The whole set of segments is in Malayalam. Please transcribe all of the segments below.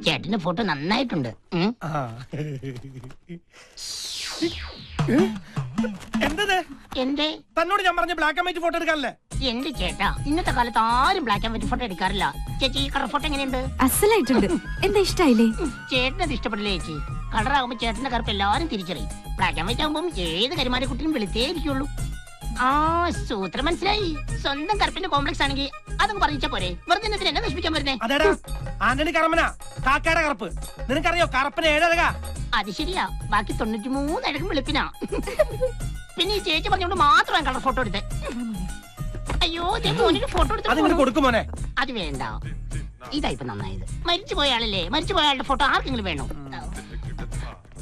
ചേട്ടന്റെ ഫോട്ടോ നന്നായിട്ടുണ്ട്. എന്തത്? എന്റെ തന്നോട് ഞാൻ പറഞ്ഞ ബ്ലാക്ക് ആൻഡ് വൈറ്റ് ഫോട്ടോ എടുക്കാനല്ലേ? എന്റെ ചേട്ടാ, ഇന്നത്തെ കാലത്ത് ആരും ബ്ലാക്ക് ആൻഡ് വൈറ്റ് ഫോട്ടോ എടുക്കാറില്ല. ചേച്ചി ഈ കളർ ഫോട്ടോ എങ്ങനെയുണ്ട്? അസലായിട്ടുണ്ട്. എന്താ ഇഷ്ടായില്ലേ? ചേട്ടനത് ഇഷ്ടപ്പെടില്ലേ ചേച്ചി? കളറാകുമ്പോ ചേട്ടന്റെ കറുപ്പ് എല്ലാരും തിരിച്ചറിയും. ബ്ലാക്ക് ആൻഡ് വൈറ്റ് ആകുമ്പോൾ ഏത് കരിമാരെ കുട്ടിയും വെളുത്തേ ഇരിക്കുള്ളൂ. ആ സൂത്രം മനസ്സിലായി. സ്വന്തം കറുപ്പിന്റെ കോംപ്ലക്സ് ആണെങ്കിൽ അതങ്ങ് പറഞ്ഞാ പോരെ. വെറുതെ എന്നെ നശിപ്പിക്കാൻ വരുന്നേ. അതേടാ ആന്റണി കറമന കാക്കയുടെ കറുപ്പ്. നിനക്കറിയോ കറുപ്പിന് 7 അഴകാ? അത് ശരിയാ, ബാക്കി 93 അഴകും വെളുപ്പിനാ. പിന്നെ ഈ ചേച്ചി പറഞ്ഞോണ്ട് മാത്രം കളർ ഫോട്ടോ എടുത്തേ. അയ്യോ ഫോട്ടോ എടുത്ത് കൊടുക്കും മോനെ. അത് വേണ്ട, ഇതായിപ്പോ നന്നായത്. മരിച്ചുപോയ ആളല്ലേ, മരിച്ചുപോയ ആളുടെ ഫോട്ടോ ആർക്കെങ്കിലും വേണോ?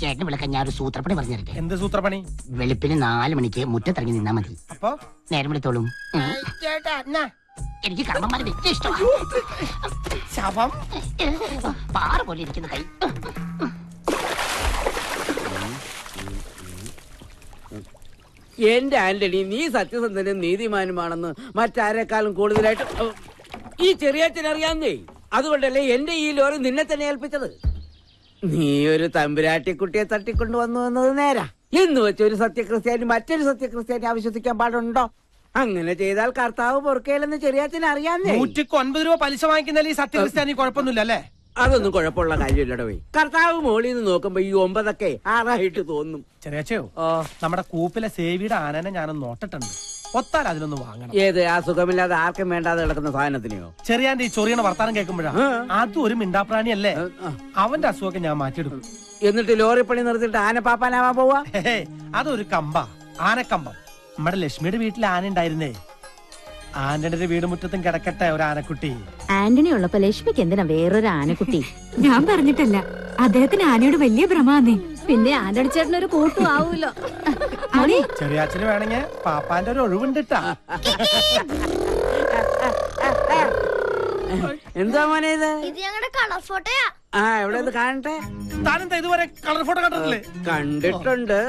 ചേട്ടന് വിളിക്കാൻ ഞാൻ ഒരു സൂത്രപ്പണി പറഞ്ഞിരിക്കെ. എന്ത് സൂത്രപ്പണി? വെളുപ്പിന് 4 മണിക്ക് മുറ്റത്തിറങ്ങി നിന്നാ മതി. അപ്പൊ നേരം വിളിത്തോളും. എനിക്ക് കർമ്മന്മാരെ വ്യക്തി ഇഷ്ടമാണ്. പാറ പോലെ ഇരിക്കുന്ന കൈ. എന്റെ ആന്റണി, നീ സത്യസന്ധനും നീതിമാനുമാണെന്ന് മറ്റാരെക്കാളും കൂടുതലായിട്ട് ഈ ചെറിയച്ഛൻ അറിയാന്നേ. അതുകൊണ്ടല്ലേ എന്റെ ഈ ലോറി നിന്നെ തന്നെ ഏൽപ്പിച്ചത്. നീ ഒരു തമ്പുരാട്ടിക്കുട്ടിയെ തട്ടിക്കൊണ്ടുവന്നു എന്നത് നേരാ. എന്ന് വെച്ച് ഒരു സത്യക്രിസ്ത്യാനി മറ്റൊരു സത്യക്രിസ്ത്യാനി അവിശ്വസിക്കാൻ പാടുണ്ടോ? അങ്ങനെ ചെയ്താൽ കർത്താവ് പൊറുക്കയിലെന്ന് ചെറിയച്ഛൻ അറിയാന്നേ. 109 രൂപ പലിശ വാങ്ങിക്കുന്നതിൽ ഈ സത്യക്രിസ്ത്യാനി കുഴപ്പമൊന്നുമില്ല അല്ലേ? അതൊന്നും കുഴപ്പമുള്ള കാര്യമില്ലടോ. കർത്താവ് മോളിൽ നിന്ന് നോക്കുമ്പോ ഈ 9 6 തോന്നും. ചെറിയച്ചയോ, നമ്മുടെ കൂപ്പിലെ സേവിയുടെ ആനനെ ഞാനൊന്ന് നോട്ടിട്ടുണ്ട്. ഒത്താൽ അതിനൊന്ന് വാങ്ങണം. ഏത്? ആ സുഖമില്ലാതെ ആർക്കും വേണ്ടാതെ കിടക്കുന്ന സാധനത്തിനെയോ? ചെറിയാന്റെ ഈ ചൊറിയണ വർത്താനം കേൾക്കുമ്പോഴാ അതും ഒരു മിണ്ടാപ്രാണിയല്ലേ. അവന്റെ അസുഖമൊക്കെ ഞാൻ മാറ്റിയെടുക്കും. എന്നിട്ട് ലോറി പണി നിർത്തിയിട്ട് ആന പാപ്പാനാവാൻ പോവാ? അതൊരു കമ്പ, ആനക്കമ്പം. നമ്മുടെ ലക്ഷ്മിയുടെ വീട്ടിൽ ആന ഉണ്ടായിരുന്നേ. ആന്റണിയുടെ വീട് മുറ്റത്തും കിടക്കട്ടെ ഒരു ആനക്കുട്ടി. ആന്റണി ഉള്ളപ്പോ ലക്ഷ്മിക്ക് എന്തിനാ വേറൊരു ആനക്കുട്ടി? ഞാൻ പറഞ്ഞിട്ടല്ല, അദ്ദേഹത്തിന് ആനയോട് വലിയ ഭ്രമാന്നേ. പിന്നെ ആന്റണി ചേട്ടനൊരു കൂട്ടും ആവൂലോ. ചെറിയാച്ചന് വേണമെങ്കിൽ പാപ്പാന്റെ ഒരു ഒഴിവുണ്ടിട്ടാ. എന്താ മോനെ ഇത്? ഇത് ഞങ്ങളുടെ കളർ ഫോട്ടോയാ. ആ എവിടെ ഇത് കാണട്ടെ. താനെന്താ ഇതുവരെ കളർ ഫോട്ടോ കണ്ടിട്ടില്ലേ? കണ്ടിട്ടുണ്ട്.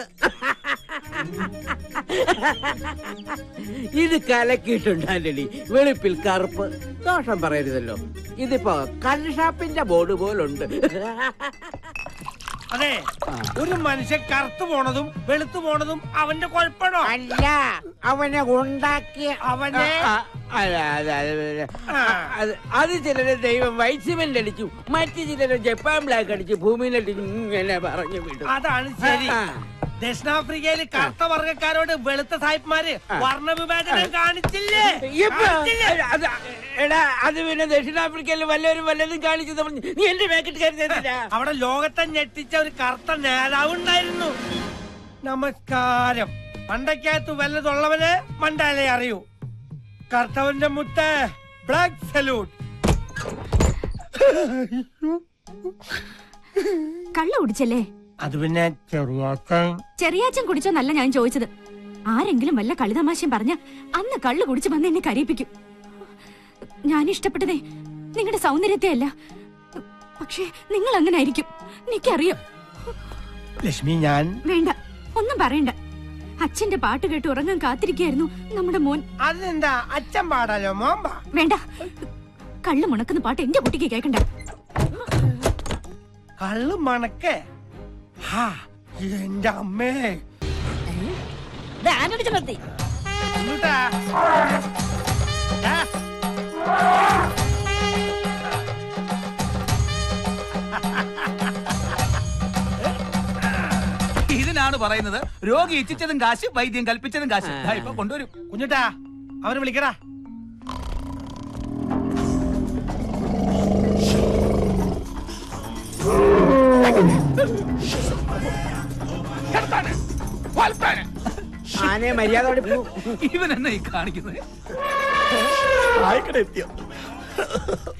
ഇത് കലക്കിയിട്ടുണ്ട് ആന്റണി. വെളുപ്പിൽ കറുപ്പ്. ദോഷം പറയരുതല്ലോ. ഇതിപ്പോ കള്ളുഷാപ്പിന്റെ ബോർഡ് പോലുണ്ട്. അതെ, ഒരു മനുഷ്യൻ കറുത്തു പോണതും വെളുത്തു പോണതും അവന്റെ കുഴപ്പമാണോ? അല്ല, അവനെ ഉണ്ടാക്കിയ അവനെ. അത് ചിലര് ദൈവം വൈറ്റ് സിമെന്റ് അടിച്ചു, മറ്റു ചിലര് ജപ്പാൻ ബ്ലാക്ക് അടിച്ചു ഭൂമിയിലടിച്ചു ഇങ്ങനെ പറഞ്ഞു വിട്ടു. അതാണ് ശരി. ദക്ഷിണാഫ്രിക്കയിൽ കറുത്ത വർഗക്കാരോട് വെളുത്ത സാഹിബ്മാര് വർണ്ണവിവേചനം കാണിച്ചില്ലേ? എടാ, അത് പിന്നെ ദക്ഷിണാഫ്രിക്കയിൽ വല്ലതും കാണിച്ചു നീ എന്റെ പാക്കറ്റ് കരുതില്ല. അവിടെ ലോകത്തെ ഞെട്ടിച്ച ഒരു കറുത്ത നേതാവ് ഉണ്ടായിരുന്നു. നമസ്കാരം. മണ്ടയ്ക്കകത്ത് വല്ലതുള്ളവന് മണ്ടാലേ അറിയൂ. കർത്തവന്റെ മുത്ത് ബ്ലാക്ക് സല്യൂട്ട്. കള്ള കുടിച്ചല്ലേ? അത് പിന്നെ ചെറിയാച്ചൻ കുടിച്ചോന്നല്ല ഞാൻ ചോദിച്ചത്. ആരെങ്കിലും വല്ല കളിതമാശയും പറഞ്ഞ അന്ന് കള്ളു കുടിച്ച് വന്ന് എന്നെ കരയിപ്പിക്കും. ഞാൻ ഇഷ്ടപ്പെട്ടതേ നിങ്ങളുടെ സൗന്ദര്യത്തെ അല്ല, പക്ഷേ നിങ്ങൾ അങ്ങനെ ആയിരിക്കും, എനിക്കറിയാം. ലക്ഷ്മി, ഞാൻ വേണ്ട, ഒന്നും പറയണ്ട. അച്ഛന്റെ പാട്ട് കേട്ട് ഉറങ്ങാൻ കാത്തിരിക്കായിരുന്നു നമ്മുടെ മോൻ. അതെന്താ അച്ഛൻ പാടാലോ മോൻ? വേണ്ട, കള്ളു മുണക്കുന്ന പാട്ട് എന്റെ കുട്ടിക്ക് കേൾക്കണ്ട. കള്ളു മണക്കേ? എന്റെ അമ്മേ, ഇതിനാണ് പറയുന്നത് രോഗി ഇച്ഛിച്ചതും കാശ്, വൈദ്യം കൽപ്പിച്ചതും കാശ്. ഇപ്പൊ കൊണ്ടുവരും. കുഞ്ഞുട്ടാ, അവനെ വിളിക്കടാ. ആനയെ മര്യാദ ഇവൻ എന്നാ ഈ കാണിക്കുന്നത്?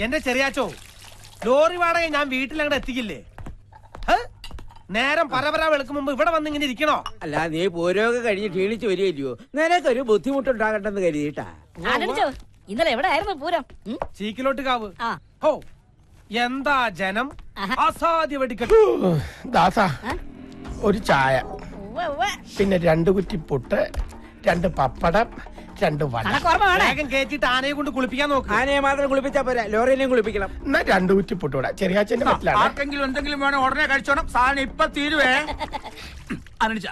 എന്റെ ചെറിയാച്ചോ, ലോറി വാടക ഞാൻ വീട്ടിലങ്ങടെ എത്തിക്കില്ലേ? നേരം പരപര വെളുക്കും മുമ്പ് ഇവിടെ വന്ന് ഇങ്ങനെ ഇരിക്കണോ? അല്ല, നീ പൂരമൊക്കെ കഴിഞ്ഞ് ക്ഷീണിച്ച് വരികയില്ലയോ? നിനക്കൊരു ബുദ്ധിമുട്ടുണ്ടാകട്ടെന്ന് കരുതിയിട്ടാ. ഇന്നലെ എവിടെ ആയിരുന്നു പൂരം? ചീക്കിലോട്ട് കാവ്. ഹോ, എന്താ ജനം! അസാധ്യ വെടിക്കെട്ട്. ദാസ, ഒരു ചായ, പിന്നെ 2 കുറ്റി പുട്ട്, 2 പപ്പടം, രണ്ടും വട. വേഗം കേറ്റിട്ട് ആനയെ കൊണ്ട് കുളിപ്പിക്കാൻ നോക്ക്. ആനയെ മാത്രം കുളിപ്പിച്ചാ പോരാ, ലോറിനെയും കുളിപ്പിക്കണം. എന്നാ രണ്ടു കുറ്റി പൊട്ടുകൂടാ. ചെറിയാച്ചന്റെ ആർക്കെങ്കിലും എന്തെങ്കിലും വേണം ഉടനെ കഴിച്ചോണം. സാധനം ഇപ്പൊ തീരുവേ. അനുജ,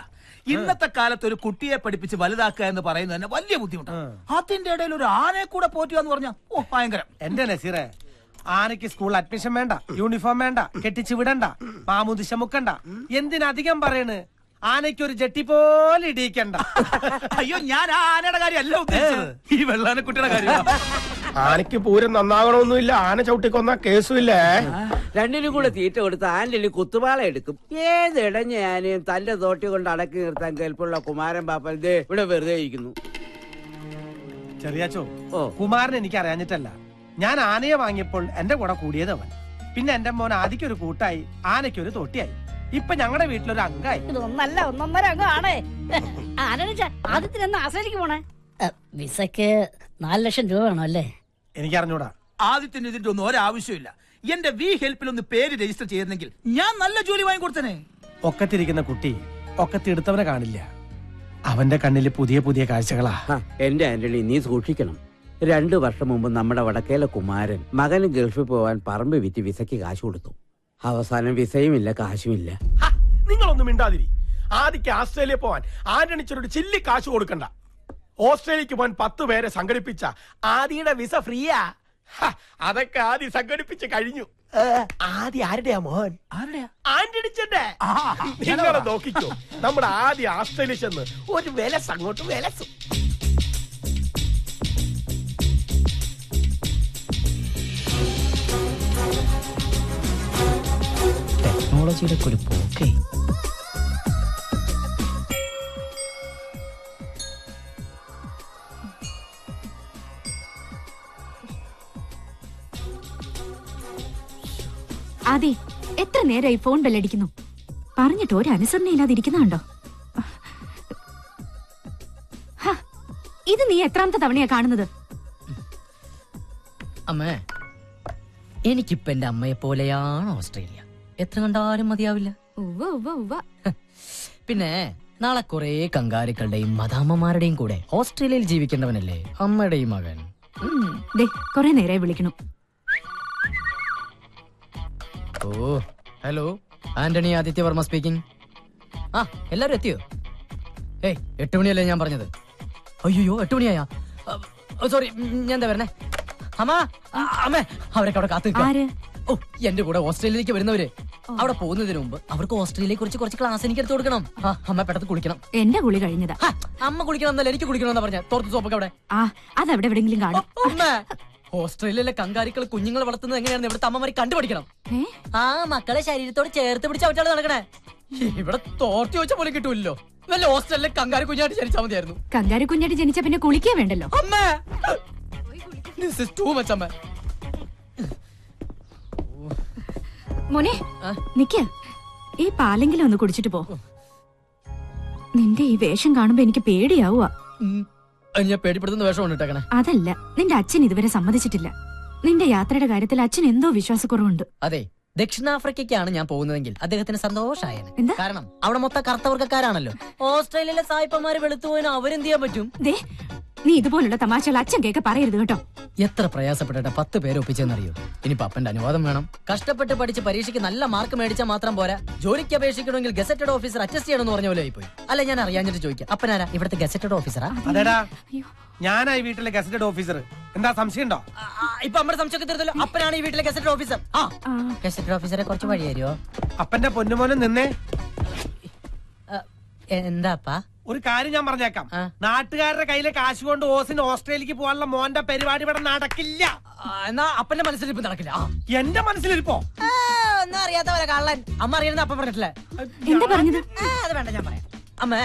ഇന്നത്തെ കാലത്ത് ഒരു കുട്ടിയെ പഠിപ്പിച്ച് വലുതാക്കുക എന്ന് പറയുന്നത് തന്നെ വലിയ ബുദ്ധിമുട്ടാണ്. അതിന്റെ ഇടയിൽ ഒരു ആനയെ കൂടെ പോറ്റുക എന്ന് പറഞ്ഞാൽ ഭയങ്കരം. എന്റെ നസീറെ, ആനയ്ക്ക് സ്കൂൾ അഡ്മിഷൻ വേണ്ട, യൂണിഫോം വേണ്ട, കെട്ടിച്ചു വിടണ്ട, മാമുദിശ മുക്കണ്ട. എന്തിനധികം പറയണ്, ആനയ്ക്ക് ഒരു ജട്ടി പോലെ ഇടിയിക്കണ്ട. അയ്യോ, ഞാൻ ആ ആനയുടെ കാര്യമല്ല ഉദ്ദേശിച്ചത്, ഈ വെള്ളാനക്കുട്ടിയുടെ കാര്യം. ആനയ്ക്ക് പൂരം നന്നാകണമെന്നില്ല, ആന ചവിട്ടിക്കൊന്ന കേസുമില്ലേ. രണ്ടിനും കൂടെ തീറ്റ കൊടുത്ത് ആന്റലി കുത്തുപാള എടുക്കും. ഏതിടഞ്ഞ ആനയും തന്റെ തോട്ടി കൊണ്ട് അടക്കി നിർത്താൻ കേൾപ്പുള്ള കുമാരൻ പാപ്പൻ ദേ ഇവിടെ വെറുതെ ഇരിക്കുന്നു. ചെറിയാച്ചോ, കുമാരൻ എനിക്ക് അറിയാഞ്ഞിട്ടല്ല. ഞാൻ ആനയെ വാങ്ങിയപ്പോൾ എന്റെ കൂടെ കൂടിയത് അവൻ. പിന്നെ എന്റെ മോൻ ആദിക്കൊരു കൂട്ടായി, ആനയ്ക്കൊരു തോട്ടിയായി. ഇപ്പൊ ഞങ്ങളുടെ വീട്ടിലൊരു അംഗമായി. ഇതൊന്നല്ല, ഒന്നൊന്നര അംഗമാണ്. ആദ്യത്തിന് ആശ്രയിക്ക് പോണേ. വിസക്ക് 4 ലക്ഷം രൂപ വേണോ അല്ലേ? എനിക്കറിഞ്ഞൂടാ. ആദ്യത്തിന് ഇതിന്റെ ഒന്നും ഒരാവശ്യമില്ല. എന്റെ വി ഹെൽപ്പിൽ ഒന്ന് പേര് രജിസ്റ്റർ ചെയ്തെങ്കിൽ ഞാൻ നല്ല ജോലി വാങ്ങിക്കൊടുത്തനെ. ഒക്കത്തിരിക്കുന്ന കുട്ടി ഒക്കത്തിടുത്തവനെ കാണില്ല. അവന്റെ കണ്ണിൽ പുതിയ പുതിയ കാഴ്ചകളാ. എന്റെ ആന്റണി, നീ സൂക്ഷിക്കണം. 2 വർഷം മുമ്പ് നമ്മുടെ വടക്കേലെ കുമാരൻ മകന് ഗൾഫിൽ പോവാൻ പറമ്പ് വിറ്റ് വിസയ്ക്ക് കാശ് കൊടുത്തു. അവസാനം വിസയുമില്ല, കാശുമില്ല. നിങ്ങളൊന്നും മിണ്ടാതിരി. ആദിക്ക് ഓസ്ട്രേലിയ പോവാൻ ആന്റണിച്ചൊരു ചില്ലി കാശ് കൊടുക്കണ്ട. ഓസ്ട്രേലിയക്ക് പോകാൻ 10 പേരെ സംഘടിപ്പിച്ച ആദിയുടെ വിസ ഫ്രീയാ. അതൊക്കെ ആദി സംഘടിപ്പിച്ച് കഴിഞ്ഞു. ആദി ആരുടെയാ മോൻ? ആന്റണിച്ചന്റെ. നിങ്ങളെ നോക്കിക്കോ, നമ്മുടെ ആദി ഓസ്ട്രേലിയ ചെന്ന് ഒരു വിലസ് അങ്ങോട്ട് വിലസും. ടെക്നോളജിയുടെ ഒരു പോക്കേ. അതെ, എത്ര നേരമായി ഫോൺ ബെല്ലടിക്കുന്നു. പറഞ്ഞിട്ട് ഒരു അനുസരണയില്ലാതിരിക്കുന്നുണ്ടോ? ഇത് നീ എത്രാമത്തെ തവണയാ കാണുന്നത്? അമ്മേ, എനിക്കിപ്പോ എന്റെ അമ്മയെ പോലെയാണ് ഓസ്ട്രേലിയ. എത്ര കണ്ടാലും മതിയാവില്ല. പിന്നെ നാളെ കുറെ കങ്കാരുക്കളുടെയും മദാമ്മമാരുടെയും കൂടെ ഓസ്ട്രേലിയയിൽ ജീവിക്കേണ്ടവനല്ലേ അമ്മയുടെയും മകൻ. കൊറേ നേരമായി വിളിക്കണു. ഓ, ഹലോ, ആന്റണി ആദിത്യവർമ്മ സ്പീക്കിംഗ്. ആ, എല്ലാരും എത്തിയോ? 8 മണിയല്ലേ ഞാൻ പറഞ്ഞത്? അയ്യോ, 8 മണിയായാ? സോറി, ഞാൻ എന്താ വരണേ? അമ്മേ, അവരൊക്കെ അവിടെ കാത്തു. ഓ, എന്റെ കൂടെ ഓസ്ട്രേലിയയിലേക്ക് വരുന്നവര് അവിടെ പോകുന്നതിന് മുമ്പ് അവർക്ക് ഓസ്ട്രേലിയയെ കുറിച്ച് കുറച്ച് ക്ലാസ് എനിക്ക് എടുത്ത് കൊടുക്കണം. അമ്മ പെട്ടെന്ന് കുളിക്കണം. എന്റെ കുളി കഴിഞ്ഞതാ. അമ്മ കുളിക്കണം എന്നല്ല, എനിക്ക് കുളിക്കണമെന്നാ പറഞ്ഞ. തോർത്ത് സോപ്പൊക്കെ അവിടെ. അതവിടെ എവിടെങ്കിലും കാണും. ഓസ്ട്രേലിയയിലെ കങ്കാരികൾ കുഞ്ഞുങ്ങളെ വളർത്തുന്നത് എങ്ങനെയാണെന്ന് ഇവിടുത്തെ അമ്മമാരെ കണ്ടുപഠിക്കണം. ആ മക്കളെ ശരീരത്തോട് ചേർത്ത് പിടിച്ച് അവറ്റാണ് നടക്കണേ. ഇവിടെ തോർത്തി വെച്ച പോലെ കിട്ടൂല്ലോ. വല്ല ഓസ്ട്രേലിയയിലെ കങ്കാരി കുഞ്ഞായിട്ട് ജനിച്ചാൽ മതിയായിരുന്നു. കങ്കാരി കുഞ്ഞായിട്ട് ജനിച്ച പിന്നെ കുളിക്കേ വേണ്ടല്ലോ. അമ്മേ, ദിസ് ഈസ് ടു മച്ച് അമ്മേ. മോനെ, നിക്ക്, ഈ പാലെങ്കിലും ഒന്ന് കുടിച്ചിട്ട് പോ. നിന്റെ ഈ വേഷം കാണുമ്പോ എനിക്ക് പേടിയാവുക. ഞാൻ പേടിപ്പെടുത്തുന്ന വേഷമാണ് ഇട്ടേക്കണേ. അതല്ല, നിന്റെ അച്ഛൻ ഇതുവരെ സമ്മതിച്ചിട്ടില്ല. നിന്റെ യാത്രയുടെ കാര്യത്തിൽ അച്ഛൻ എന്തോ വിശ്വാസക്കുറവുണ്ട്. അതെ, ദക്ഷിണാഫ്രിക്കയ്ക്കാണ് ഞാൻ പോകുന്നതെങ്കിൽ അദ്ദേഹത്തിന് സന്തോഷായേനെ. എന്താ? കാരണം അവിടെ മൊത്തം കറുത്തവർക്കാരാണല്ലോ. ഓസ്ട്രേലിയയിലെ സായിപ്പന്മാര് വെളുത്തുപോയിന് അവരെന്ത് ചെയ്യാൻ പറ്റും? നീ ഇതുപോലുള്ള തമാശകൾ അച്ഛൻ കേൾക്ക പറയരുത് കേട്ടോ. എത്ര പ്രയാസപ്പെട്ടിട്ട് 10 പേരെ ഒപ്പിച്ചെന്നറിയോ? ഇനി പപ്പന്റെ അനുവാദം വേണം. കഷ്ടപ്പെട്ട് പഠിച്ച് പരീക്ഷയ്ക്ക് നല്ല മാർക്ക് മേടിച്ചാൽ മാത്രം പോരാ. ജോലിക്ക് അപേക്ഷിക്കണമെങ്കിൽ ഗസറ്റഡ് ഓഫീസർ അറ്റസ്റ്റ് ചെയ്യണമെന്ന് പറഞ്ഞ പോലെ ആയിപ്പോയി. അല്ല, ഞാൻ അറിയാഞ്ഞിട്ട് ചോദിക്കാം, അപ്പനാരാ ഇവിടുത്തെ ഗസറ്റഡ് ഓഫീസറാ? അതെടാ, ഞാനായി വീട്ടിലെ ഗസറ്റഡ് ഓഫീസർ. എന്താ സംശയം ഉണ്ടോ? ഇപ്പൊ നമ്മുടെ സംശയമൊക്കെ തീർത്തല്ലോ. അപ്പനാണ് ഈ വീട്ടിലെ ഗസറ്റഡ് ഓഫീസർ. ഗസറ്റഡ് ഓഫീസറെ കുറച്ച് വഴി തരുമോ? അപ്പന്റെ പൊന്നുമോനും നിന്നേ. എന്താപ്പാ? ഒരു കാര്യം ഞാൻ പറഞ്ഞേക്കാം. നാട്ടുകാരുടെ കയ്യിലെ കാശ് കൊണ്ട് ഓസിന് ഓസ്ട്രേലിയക്ക് പോകാനുള്ള മോന്റെ പരിപാടി ഇവിടെ നടക്കില്ല. എന്നാ അപ്പന്റെ മനസ്സിലിരിപ്പ് നടക്കില്ല. എന്റെ മനസ്സിലിരിപ്പോ ഒന്നും അറിയാത്ത പോലെ കള്ളൻ. അമ്മ അറിയുന്ന അപ്പ പറഞ്ഞിട്ടില്ലേ? എന്താ പറഞ്ഞത്? അത് വേണ്ട, ഞാൻ പറയാം. അമ്മേ,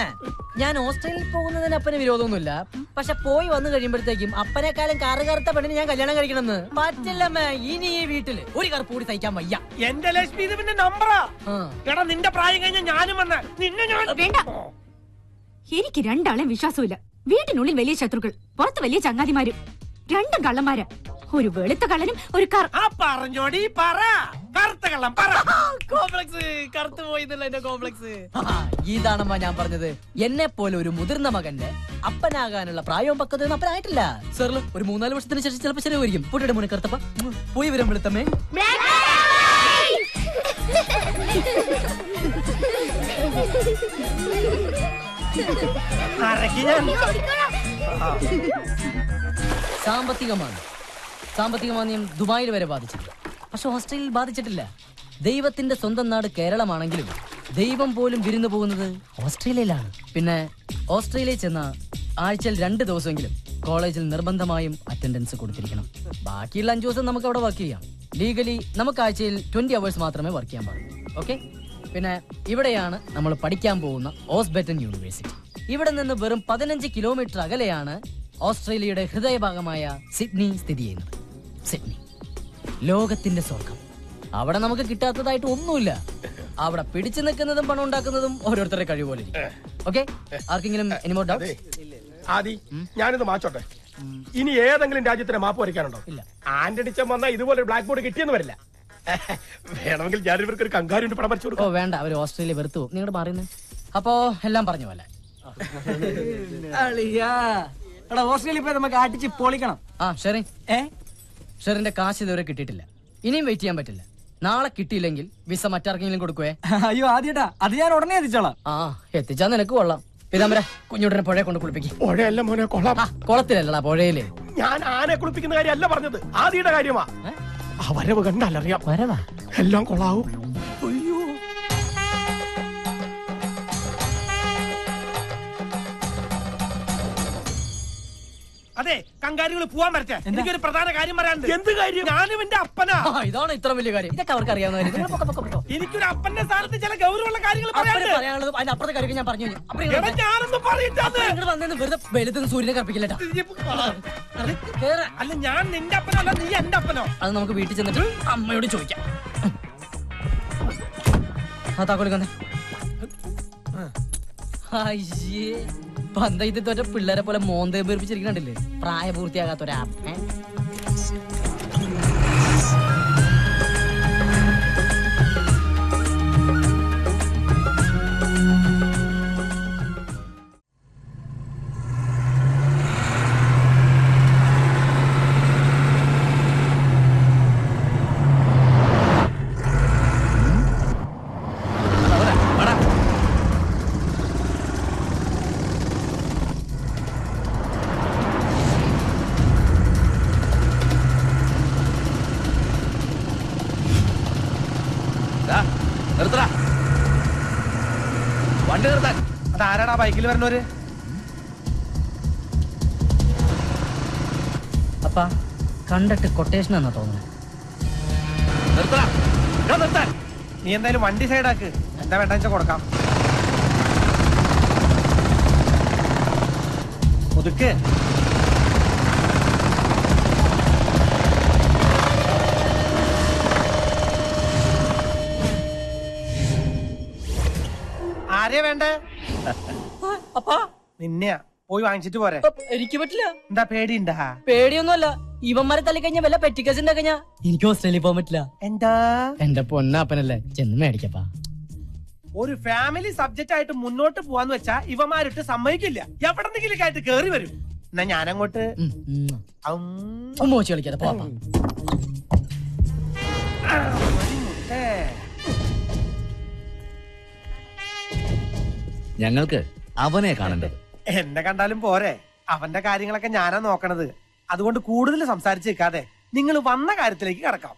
ഞാൻ ഓസ്ട്രേലിയയിൽ പോകുന്നതിന് അപ്പന് വിരോധമൊന്നുമില്ല. പക്ഷെ പോയി വന്നു കഴിയുമ്പോഴത്തേക്കും അപ്പനെക്കാളും കറുകറുത്ത പെണ്ണിന് ഞാൻ കല്യാണം കഴിക്കണമെന്ന് പറ്റില്ലമ്മേ. ഇനി ഈ വീട്ടില് ഒരു കറുപ്പ് കൂടി സഹിക്കാൻ വയ്യ. എന്റെ ലക്ഷ്മി, ഇത് പിന്നെ നമ്പറാ. എടാ, നിന്റെ പ്രായം കഴിഞ്ഞ ഞാനും വന്ന് നിന്നെ ഞാൻ വേണ്ട. എനിക്ക് രണ്ടാളെയും വിശ്വാസമില്ല. വീട്ടിനുള്ളിൽ വലിയ ശത്രുക്കൾ, പുറത്ത് വലിയ ചങ്ങാതിമാരും. രണ്ടും കള്ളന്മാരാ. ഒരു വെളുത്ത കള്ളനും ഒരു പറഞ്ഞോടി പറ. കറുത്ത കള്ളം പറ. കോംപ്ലക്സ് കറുത്തു പോയിന്നല്ല എന്റെ കോംപ്ലക്സ്. ഇതാണമ്മ ഞാൻ പറഞ്ഞത്, എന്നെ പോലെ ഒരു മുതിർന്ന മകന്റെ അപ്പനാകാനുള്ള പ്രായവും പക്വതയൊന്നും അപ്പനായിട്ടില്ല. സാറില് ഒരു 3-4 വർഷത്തിന് ശേഷം ചിലപ്പോൾ ശരിയായിരിക്കും. പൊട്ടിയുടെ മുന്നേ കറുത്തപ്പ പോയി വരും വെളുത്തമ്മേ. സാമ്പത്തിക മാന്ദ്യം ദുബായിൽ വരെ ബാധിച്ചില്ല, പക്ഷെ ഓസ്ട്രേലിയയിൽ ബാധിച്ചിട്ടില്ല. ദൈവത്തിന്റെ സ്വന്തം നാട് കേരളമാണെങ്കിലും ദൈവം പോലും വിരുന്നു പോകുന്നത് ഓസ്ട്രേലിയയിലാണ്. പിന്നെ ഓസ്ട്രേലിയയിൽ ചെന്ന ആഴ്ചയിൽ 2 ദിവസമെങ്കിലും കോളേജിൽ നിർബന്ധമായും അറ്റൻഡൻസ് കൊടുത്തിരിക്കണം. ബാക്കിയുള്ള 5 ദിവസം നമുക്ക് അവിടെ വർക്ക് ചെയ്യാം. ലീഗലി നമുക്ക് ആഴ്ചയിൽ 20 hours മാത്രമേ വർക്ക് ചെയ്യാൻ പാടുള്ളൂ. ഓക്കെ. പിന്നെ ഇവിടെയാണ് നമ്മൾ പഠിക്കാൻ പോകുന്ന ഓസ്ബെറ്റൻ യൂണിവേഴ്സിറ്റി. ഇവിടെ നിന്ന് വെറും 15 കിലോമീറ്റർ അകലെയാണ് ഓസ്ട്രേലിയയുടെ ഹൃദയഭാഗമായ സിഡ്നി സ്ഥിതി ചെയ്യുന്നത്. സിഡ്നി ലോകത്തിന്റെ സ്വർഗം. അവിടെ നമുക്ക് കിട്ടാത്തതായിട്ട് ഒന്നുമില്ല. അവിടെ പിടിച്ചു നിൽക്കുന്നതും പണം ഉണ്ടാക്കുന്നതും ഓരോരുത്തരുടെ കഴിവ് പോലെ. ഓക്കെ, ആർക്കെങ്കിലും എനിമോ ഡൗട്ട്? ആദി, ഞാനിത് മാച്ചോട്ടെ. ഇനി ഏതെങ്കിലും രാജ്യത്തിന് മാപ്പ് വരയ്ക്കാനുണ്ടോ? ഇല്ല. ആന്റണിച്ചൻ വന്നാൽ ഇതുപോലെ ബ്ലാക്ക് ബോർഡ് കിട്ടിയെന്ന് വരില്ല. വേണമെങ്കിൽ ഞാൻ ഇവർക്ക് ഒരു കങ്കാരുണ്ട് പടം വരച്ചു കൊടുക്കും. ഓ വേണ്ട, അവർ ഓസ്ട്രേലിയ വെറുത്തു പോകും. നിങ്ങളുടെ മാറിയുന്നത്. അപ്പോ എല്ലാം പറഞ്ഞ പോലെ. ഓസ്ട്രേലിയ പോയി നമുക്ക് അടിച്ച് പൊളിക്കണം. ആ ഷെറി, ഷെറിന്റെ കാശ് ഇതുവരെ കിട്ടിയിട്ടില്ല. ഇനിയും വെയിറ്റ് ചെയ്യാൻ പറ്റില്ല. നാളെ കിട്ടിയില്ലെങ്കിൽ വിസ മറ്റാർക്കെങ്കിലും കൊടുക്കുവേ. അയ്യോ ആദ്യട്ടാ, അത് ഞാൻ ഉടനെ എത്തിച്ചോളാം. ആ എത്തിച്ചാ നിനക്ക് കൊള്ളാം. പിതാമര കുഞ്ഞുടനെ പുഴയെ കൊണ്ട് കുളിപ്പിക്കും. പുഴയല്ല മോനെ, കൊള്ളാം. കുളത്തിലല്ലടാ, പുഴയില്. ഞാൻ ആനെ കുളിപ്പിക്കുന്ന കാര്യമല്ല പറഞ്ഞത്, ആദിയുടെ കാര്യമാ. ആ വരവ് കണ്ടാലറിയാം. വരവാ എല്ലാം കൊള്ളാവും. അയ്യോ, അതെ, കങ്കാരികൾ പോവാൻ പറ്റേ. എനിക്കൊരു പ്രധാന കാര്യം പറയാനുണ്ട്. എന്ത് കാര്യം? ഞാനും എന്റെ അപ്പനാ. ഇതാണ് ഇത്ര വലിയ കാര്യം. ഇതൊക്കെ അവർക്ക് അറിയാവുന്ന കാര്യം. എനിക്കൊരു അപ്പന്റെ സ്ഥാനത്ത് ചില ഗൗരവമുള്ള കാര്യങ്ങൾ പറയാനുണ്ട്. പറയാനുള്ളത് അതിന്റെ അപ്പുറത്തെ കാര്യം ഞാൻ പറഞ്ഞു. എടാ, ഞാനൊന്നും പറയില്ല. വന്നു വെറുതെ വെളുത്തുനിന്ന് സൂര്യനെ കറപ്പിക്കില്ലട്ടാ. അല്ല, ഞാൻ നിന്റെ അപ്പനല്ല, നീ എന്റെ അപ്പനോ? അത് നമുക്ക് വീട്ടിൽ ചെന്നിട്ട് അമ്മയോട് ചോദിക്കാം. ആ താക്കോലിക്കന്നെ. അയ്യേ, പന്തയത്ത് തോറ്റ പിള്ളേരെ പോലെ മോന്തേ പേർപ്പിച്ചിരിക്കണ്ടില്ലേ, പ്രായപൂർത്തിയാകാത്തൊരാ. വണ്ടി നിർത്താൻ. അതാരാടാ ബൈക്കിൽ വരണവര്? അപ്പ കണ്ടിട്ട് കൊട്ടേഷൻ എന്നാ തോന്നുന്നു. നിർത്താൻ. നീ എന്തായാലും വണ്ടി സൈഡാക്ക്. എന്താ വേണ്ട വെച്ചാൽ കൊടുക്കാം. ഒതുക്ക്. ആരെയാ വേണ്ടേ? അപ്പാ നിന്നെയാ. പോയി വാങ്ങിച്ചിട്ട് പോരെ. എനിക്ക് പറ്റില്ല. എന്താ പേടിയുണ്ടാ? പേടിയൊന്നുമല്ല. ഇവന്മാരെ തല്ലി കഴിഞ്ഞാൽ വല്ല പെറ്റിക്കേസ് ഉണ്ടാക്കഞ്ഞാ എനിക്ക് ഓസ്ട്രേലിയ പോകാൻ പറ്റില്ല. എന്താ? എന്റെ പൊന്നപ്പനല്ലേ, ചെന്ന് മേടിക്കപ്പാ. ഒരു ഫാമിലി സബ്ജക്റ്റ് ആയിട്ട് മുന്നോട്ട് പോവാന്ന് വെച്ചാ ഇവന്മാരിട്ട് സമ്മതിക്കില്ല. എവിടെന്നെങ്കിലും ആയിട്ട് കേറി വരും. എന്നാ ഞാനങ്ങോട്ട് മോച്ച് കളിക്കാതെ പോവാ. ഞങ്ങൾക്ക് അവനെ കാണേണ്ടത്. എന്നെ കണ്ടാലും പോരെ, അവന്റെ കാര്യങ്ങളൊക്കെ ഞാനാ നോക്കണത്. അതുകൊണ്ട് കൂടുതൽ സംസാരിച്ച് നിൽക്കാതെ നിങ്ങൾ വന്ന കാര്യത്തിലേക്ക് കടക്കാം.